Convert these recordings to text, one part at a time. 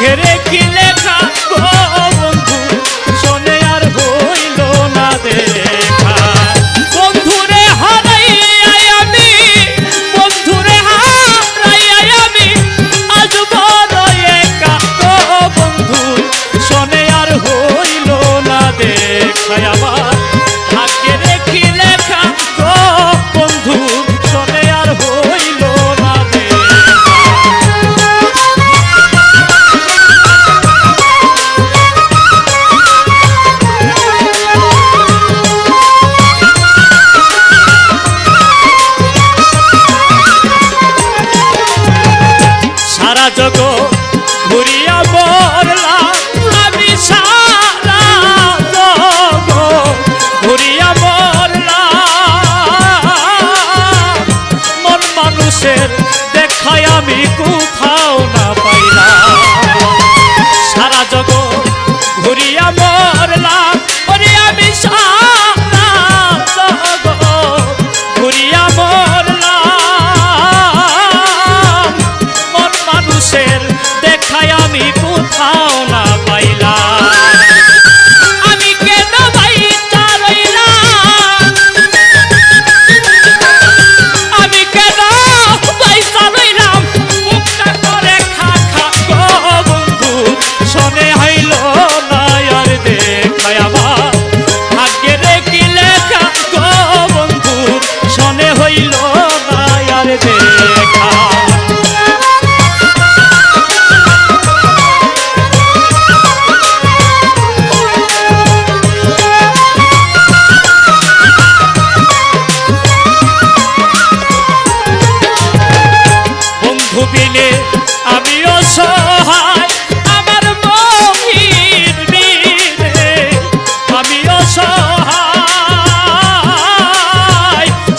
ঘেরে কি লেখা গো বন্ধু শোনে আর হইল না দেখা। বন্ধুরে হারাই আমি, বন্ধুরে হারাই আমি আজ বড় একা গো বন্ধু শোনে আর হইল না দেখা। আমার ভাগ্যে রেখি লেখা গো বন্ধু শোনে আর হইল না দেখা। সারা জগৎ ঘুরিয়া বললাম আমি, সারা জগৎ ঘুরিয়া বললাম মন মানুষের দেখায় আমি কোথাও না পাইলাম। সারা জগৎ ঘুরিয়া বললাম ওরে আমি, সারা জগৎ ঘুরিয়া বললাম মন মানুষের দেখায় আমি কোথাও না পাইলাম। আমি কেন বাইচা রইলাম, আমি কেন বাইচা রইলাম মুখটা করে খা খা গো বন্ধু শোনে হইল না আর দেখায়। আমার ভাগ্যে রেখি লেখা গো বন্ধু শোনে হইল না আর দেখা। বন্ধু বিনে আমি অসহায়, আমার মহির বিনে আমি অসহায়,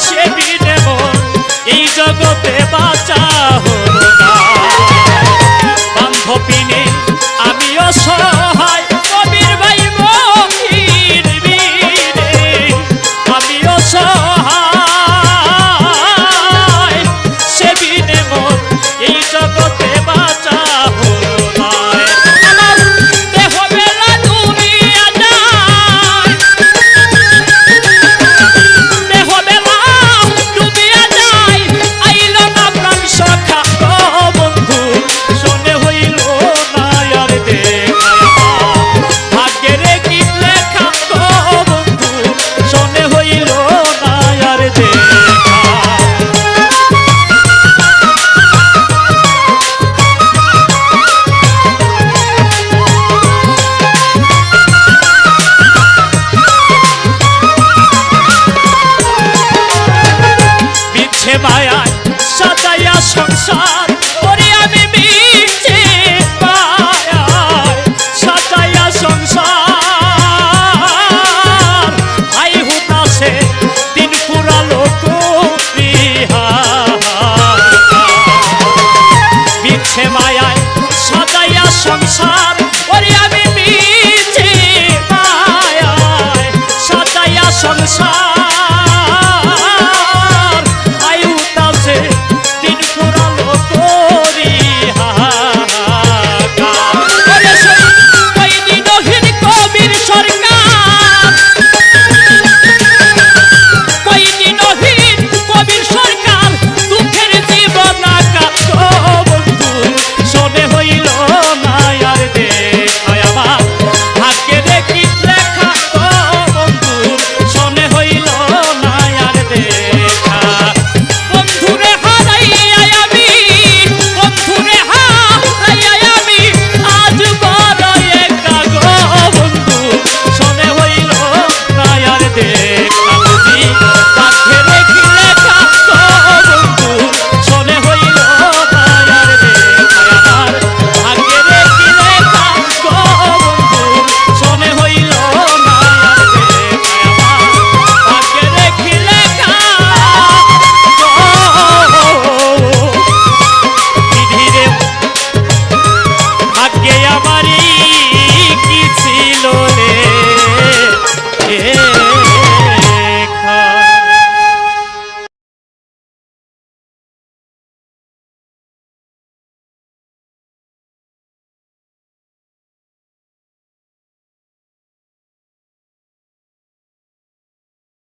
সে বিনে মন এই জগতে বাঁচা হলো না। বান্ধব বিনে আমি অসহায়, কবির ভাই মহির বিনে আমি অসহায়, সে বিনে মন এই জগতে বাঁচা হলো না। আমার দেহ বেলা ডুবিয়া যায়, দেহ বেলা ডুবিয়া যায় আইল না প্রাণ সখা গো বন্ধু শোনে হইল না আর দেখা। ভাগ্যে রেখি লেখা গো বন্ধু শোনে হইল না আর দেখা। মিছে মায়ায় সাজাইয়া সংসার ওরে আমি, মিছে মায়ায় সাজাইয়া সংসার আই হুতাছে দিন পুরালো কুপিহার। মিছে মায়ায় সাজাইয়া সংসার ওরে আমি, মিছে মায়ায় সাজাইয়া সংসার দিন পুরালো করি কবির সরকার, কইদিনহীন কবির সরকার দুঃখের জীবন আঁকা গো বন্ধু শোনে হইল না আর দেখা। আমার ভাগ্যে রেখি লেখা গো বন্ধু শোনে হইল না আর দেখা। বন্ধুরে হারাই আমি, বন্ধুরে হারাই আমি আজ বড় একা গো বন্ধু শোনে হইল না আর দেখা। বুঝি ভাগ্যে রেখি লেখা গো বন্ধু শোনে হইল না আর দেখা। আমার ভাগ্যে রেখি লেখা গো বন্ধু শোনে হইল না আর দেখা। আমার ভাগ্যে রেখি লেখা বিধিরে ভাগ্যে আমারি